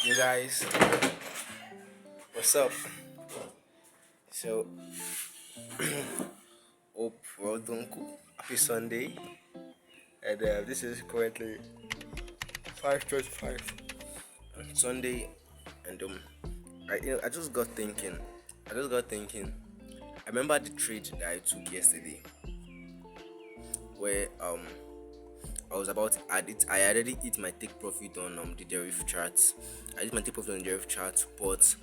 You guys, what's up? So, hope we're all doing cool. Happy Sunday, and this is currently 5:25 on Sunday, and I just got thinking. I remember the trade that I took yesterday, where I was about to add it. I already hit my take profit on the derivative charts. I hit my take profit on the derivative chart, but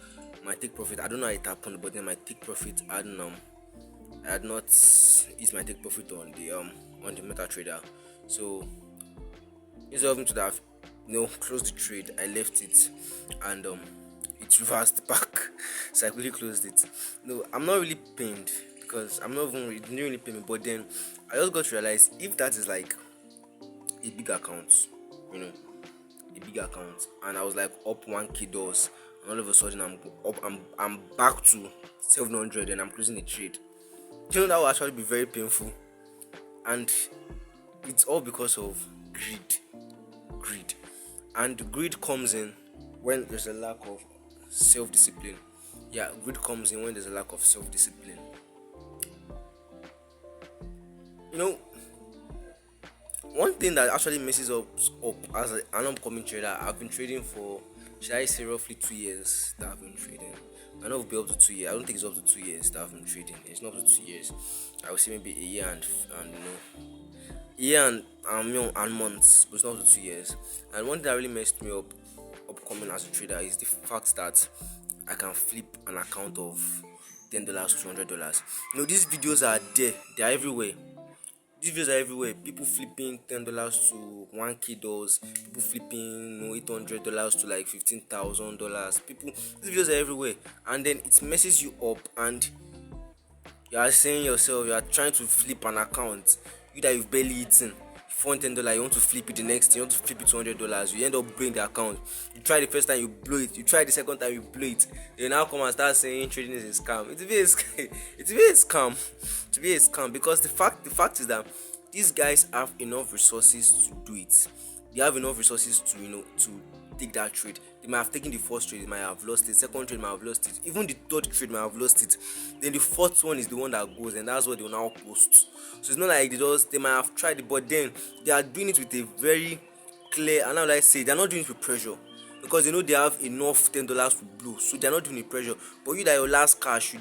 my take profit, I don't know how it happened, but then my take profit I had not hit my take profit on the MetaTrader. So instead of me to have closed the trade, I left it, and it reversed back. So I quickly closed it. No, I'm not really pained because I'm not even it didn't really pay me, but then I just got to realize if that is like a big account, you know, a big account, and I was like up 1k dollars, and all of a sudden I'm back to 700 and I'm closing the trade. That will actually be very painful, and it's all because of greed, and greed comes in when there's a lack of self-discipline. Yeah, greed comes in when there's a lack of self-discipline. You know, one thing that actually messes up as an upcoming trader, I've been trading for, should I say, roughly 2 years that I've been trading. I know it'll be up to 2 years. I don't think it's up to 2 years that I've been trading. It's not up to 2 years. I would say maybe a year and months, but it's not up to 2 years. And one thing that really messed me upcoming as a trader is the fact that I can flip an account of $10 to $100. These videos are there. They are everywhere. These videos are everywhere. People flipping $10 to 1k dollars. People flipping $800 to like $15,000. These videos are everywhere, and then it messes you up, and you are saying yourself, you are trying to flip an account you that you've barely eaten. If you want $10, you want to flip it the next day, you want to flip it to $100, you end up blowing the account. You try the first time, you blow it. You try the second time, you blow it. You now come and start saying trading is a scam. It's to be a scam, because the fact is that these guys have enough resources to do it. They have enough resources to take that trade. They might have taken the first trade, they might have lost it. Second trade might have lost it. Even the third trade might have lost it. Then the fourth one is the one that goes, and that's what they will now post. So it's not like they might have tried it, but then they are doing it with a very clear, and now like I say, they're not doing it with pressure, because they have enough $10 to blow, so they're not doing it with pressure. But you, that your last cash, you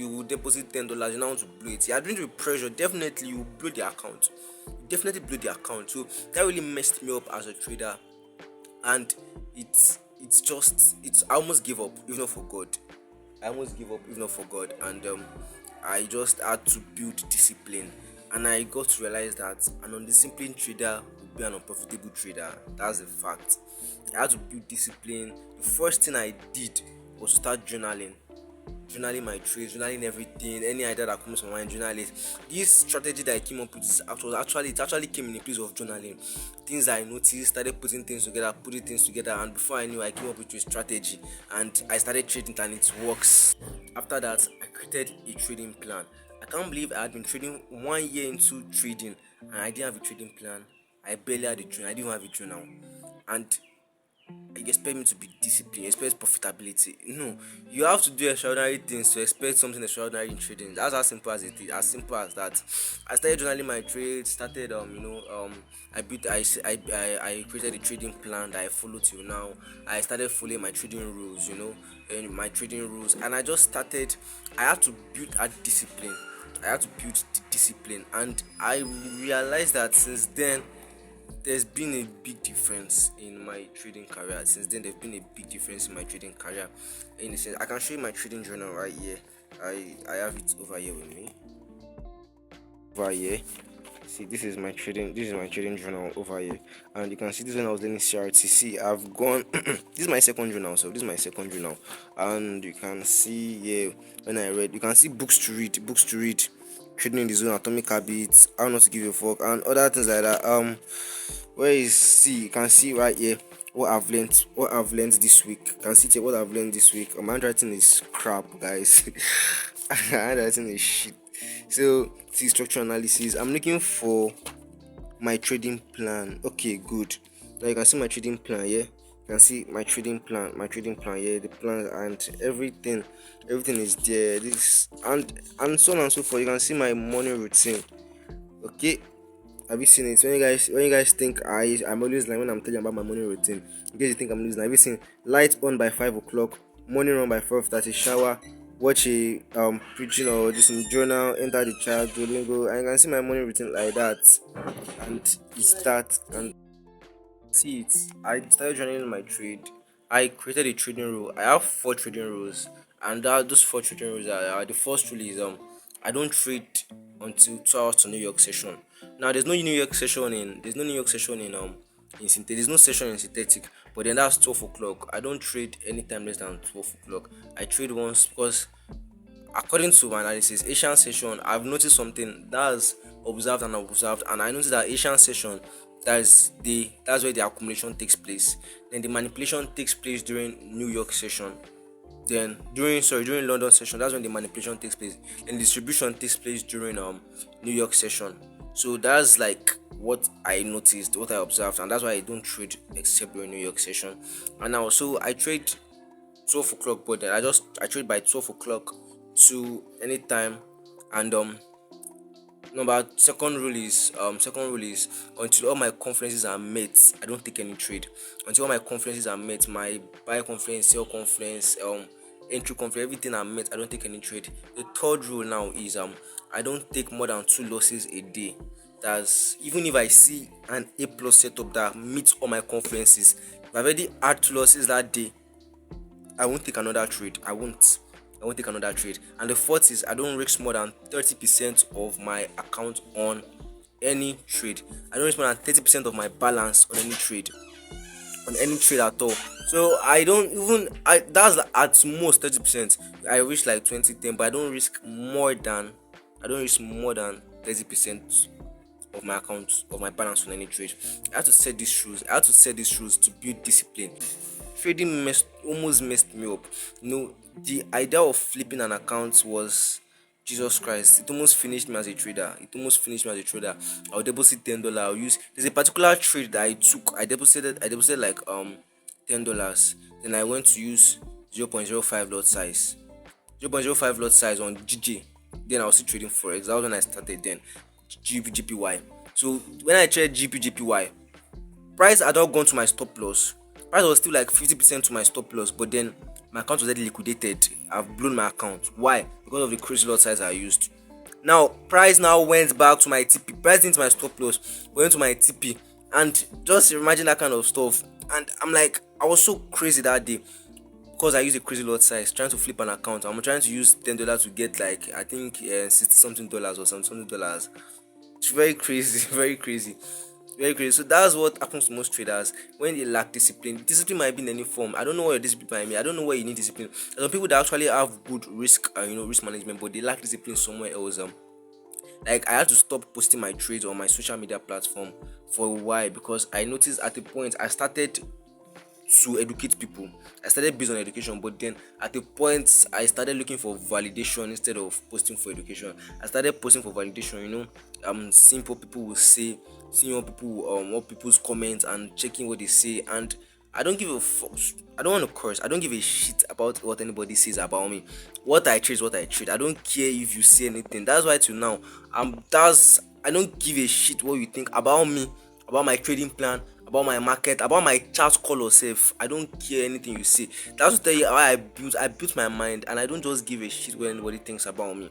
will deposit $10, you now want to blow it. You are doing it with pressure. Definitely you will blow the account. So that really messed me up as a trader, and I almost gave up if not for God. And I just had to build discipline, and I got to realize that an undisciplined trader will be an unprofitable trader. That's the fact. I had to build discipline. The first thing I did was to start journaling my trades, journaling everything, any idea that comes to my mind, journal it. This strategy that I came up with it actually came in a place of journaling. Things I noticed, started putting things together, and before I knew, I came up with a strategy, and I started trading, and it works. After that, I created a trading plan. I can't believe I had been trading 1 year into trading, and I didn't have a trading plan. I barely had a journal. I didn't have a journal, and you expect me to be disciplined, you expect profitability. No, you have to do extraordinary things to expect something extraordinary in trading. That's as simple as it is. As simple as that. I started journaling my trades. Started I created a trading plan that I follow till now. I started following my trading rules. And I just started. I had to build a discipline. The discipline, and I realized that since then there's been a big difference in my trading career. In the sense, I can show you my trading journal right here. I have it over here with me. Over here. See, this is my trading journal over here. And you can see this when I was learning CRT. See, I've gone this is my second journal, and you can see here when I read, you can see books to read, trading in the zone, atomic habits, how not to give a fuck, and other things like that. You can see right here what I've learned this week. You can see here what I've learned this week. My handwriting is crap, guys. My handwriting is shit. So, see, structure analysis. I'm looking for my trading plan. Okay, good. Now you can see my trading plan here. You can see my trading plan, yeah, the plan and everything is there. This and so on and so forth. You can see my morning routine. Okay, have you seen it? When you guys think I'm always like when I'm telling you about my morning routine, in case you think I'm losing, have you seen light on by 5 o'clock, morning run by 4:30, shower, watch a preaching or just in journal, enter the chat, Duolingo, and you can see my morning routine like that, and it's that and see it. I started joining my trade. I created a trading rule. I have 4 trading rules, and those 4 trading rules are the first rule is I don't trade until 2 hours to New York session. Now there's no New York session in synthetic. There's no session in synthetic, but then that's 12 o'clock. I don't trade anytime less than 12 o'clock. I trade once because according to my analysis, Asian session, I've noticed something that's observed, and I noticed that Asian session, that's where the accumulation takes place. Then the manipulation takes place during New York session. Then during London session, that's when the manipulation takes place. Then distribution takes place during New York session. So that's like what I noticed, what I observed, and that's why I don't trade except during New York session. And now, so I trade 12 o'clock, but then I trade by 12 o'clock to any time. And number second rule is until all my conferences are met, I don't take any trade. Until all my conferences are met, my buy conference, sell conference, entry conference, everything are met, I don't take any trade. The third rule now is I don't take more than 2 losses a day. That's even if I see an A plus setup that meets all my conferences, if I've already had 2 losses that day, I won't take another trade. I won't take another trade. And the fourth is I don't risk more than 30% of my account on any trade. I don't risk more than 30% of my balance on any trade. On any trade at all. So I don't even that's at most 30%. I risk like 20-10, but I don't risk more than 30% of my account of my balance on any trade. I had to set these rules to build discipline. Trading almost messed me up. The idea of flipping an account was Jesus Christ. It almost finished me as a trader. I would deposit $10. There's a particular trade that I took. I deposited like $10. Then I went to use 0.05 lot size. 0.05 lot size on GJ. Then I was still trading forex. That was when I started then. GPGPY. So when I traded GPGPY, price had not gone to my stop loss. Price was still like 50% to my stop loss, but then my account was already liquidated. I've blown my account. Why? Because of the crazy lot size I used. Now price now went back to my TP. Price into my stop loss, went to my TP, and just imagine that kind of stuff. And I'm like, I was so crazy that day because I used a crazy lot size trying to flip an account. I'm trying to use $10 to get like I think $60 something or something dollars. It's very crazy, very crazy. Very crazy. So that's what happens to most traders when they lack discipline. Discipline might be in any form. I don't know what your discipline might mean. I don't know where you need discipline. There's some people that actually have good risk management, but they lack discipline somewhere else. Like I had to stop posting my trades on my social media platform for a while because I noticed at a point I started to educate people. I started based on education, but then at a point I started looking for validation instead of posting for education. I started posting for validation, seeing what people will say, seeing what people's comments and checking what they say. And I don't give a fuck. I don't want to curse. I don't give a shit about what anybody says about me. What I trade is what I trade. I don't care if you say anything. That's why till now, I don't give a shit what you think about me, about my trading plan, about my market, about my chart color self. I don't care anything you say. That's to tell you how I built my mind, and I don't just give a shit what anybody thinks about me.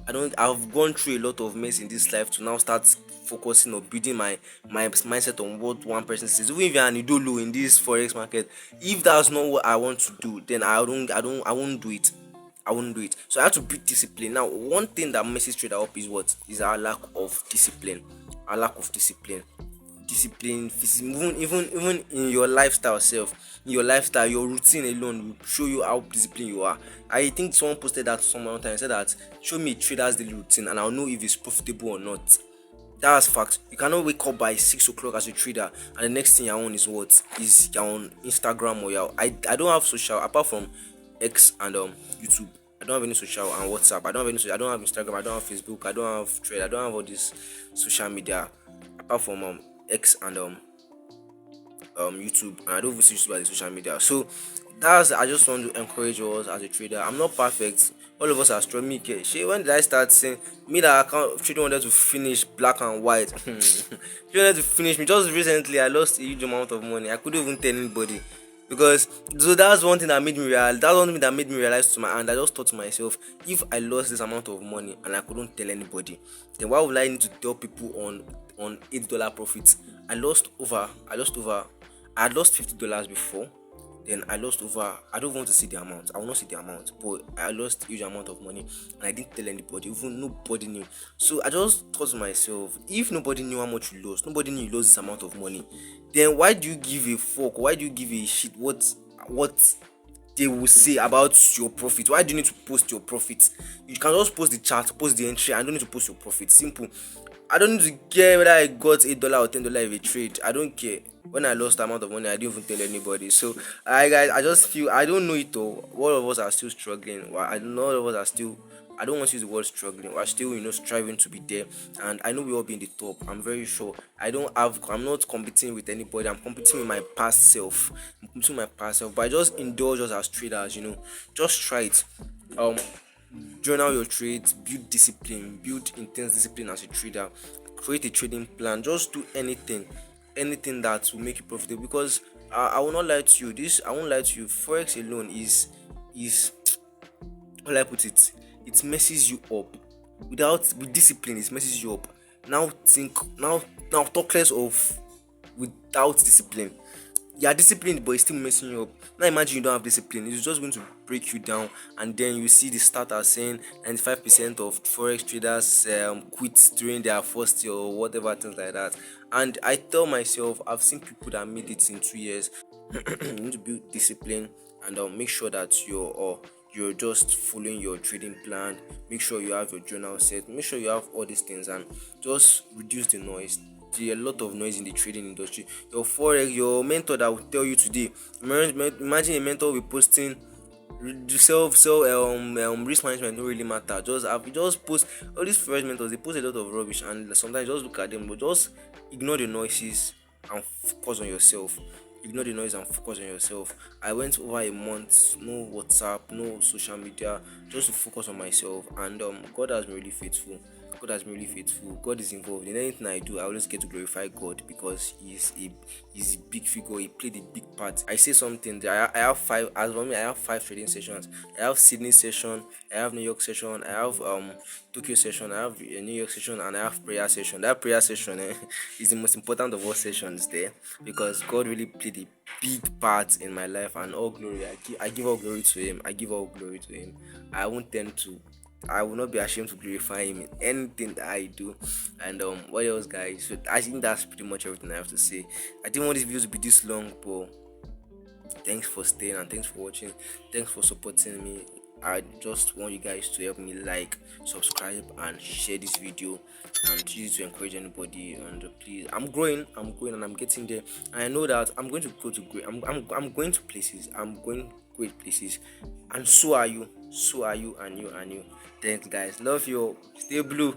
I've gone through a lot of mess in this life to now start focusing on building my mindset on what one person says. Even if you're an idolo in this forex market, if that's not what I want to do, then I won't do it. I won't do it. So I have to build discipline. Now, one thing that messes trader up is what? Is our lack of discipline. Our lack of discipline. Even in your lifestyle your routine alone will show you how disciplined you are. I think someone posted that somewhere one time and said that show me a trader's daily routine and I'll know if it's profitable or not. That's fact. You cannot wake up by 6 o'clock as a trader and the next thing you're on is what? Is you're on Instagram or I don't have social apart from X and YouTube. I don't have any social and WhatsApp. I don't have Instagram. I don't have Facebook. I don't have Thread. I don't have all this social media apart from X and YouTube, and I don't even see YouTube as a social media. So that's I just want to encourage us as a trader. I'm not perfect. All of us are strong. Me, she when did I start saying me that account trading wanted to finish black and white? She wanted to finish me. Just recently, I lost a huge amount of money. I couldn't even tell anybody because so that's one thing that made me realize. That's one thing that made me realize to my and I just thought to myself, if I lost this amount of money and I couldn't tell anybody, then why would I need to tell people on $8 profits? I had lost $50 before. Then I lost over. I don't want to see the amount. I will not see the amount, but I lost huge amount of money, and I didn't tell anybody. Even nobody knew. So I just thought to myself, if nobody knew how much you lost, nobody knew you lost this amount of money, then why do you give a fuck? Why do you give a shit? What they will say about your profit? Why do you need to post your profit? You can just post the chart, post the entry. I don't need to post your profit. Simple. I don't need to care whether I got $8 or $10 if a trade. I don't care. When I lost the amount of money, I didn't even tell anybody. So, guys, I just feel I don't know it though. All of us are still struggling. Well, I know all of us are still. I don't want to use the word struggling. We're still, striving to be there. And I know we all be in the top. I'm very sure. I'm not competing with anybody. I'm competing with my past self. I'm competing with my past self. But I just indulge us as traders. Just try it. Journal your trades, build discipline, build intense discipline as a trader, create a trading plan. Just do anything that will make you profitable, because I will not lie to you, I won't lie to you, forex alone is how will I put it, it messes you up. With discipline, it messes you up. Now talk less of without discipline. You are disciplined, but it's still messing you up. Now imagine you don't have discipline. It's just going to break you down, and then you see the starter saying 95% of forex traders quit during their first year or whatever, things like that. And I tell myself, I've seen people that made it in 2 years. You need to build discipline, and make sure that you're just following your trading plan. Make sure you have your journal set. Make sure you have all these things, and just reduce the noise. There's a lot of noise in the trading industry. Your mentor that will tell you today. Imagine a mentor will be posting risk management don't really matter. Just post all these forex mentors. They post a lot of rubbish, and sometimes just look at them, but just ignore the noises and focus on yourself. Ignore the noise and focus on yourself. I went over a month, no WhatsApp, no social media, just to focus on myself, and God has been really faithful. God is involved in anything I do. I always get to glorify God, because he's a big figure. He played a big part. I say something. I have five. As for me, I have 5 trading sessions. I have Sydney session. I have New York session. I have Tokyo session. I have a New York session, and I have prayer session. That prayer session is the most important of all sessions there, because God really played a big part in my life, and all glory. I give all glory to Him. I won't tend to. I will not be ashamed to glorify Him in anything that I do. And what else, guys? So I think that's pretty much everything I have to say. I didn't want this video to be this long, but thanks for staying, and thanks for watching. Thanks for supporting me. I just want you guys to help me like, subscribe, and share this video, and use it to encourage anybody. And please, I'm growing, and I'm getting there. And I know that I'm going to go to great. I'm going to places. I'm going great places, and so are you, and you. Thanks, guys. Love you. Stay blue.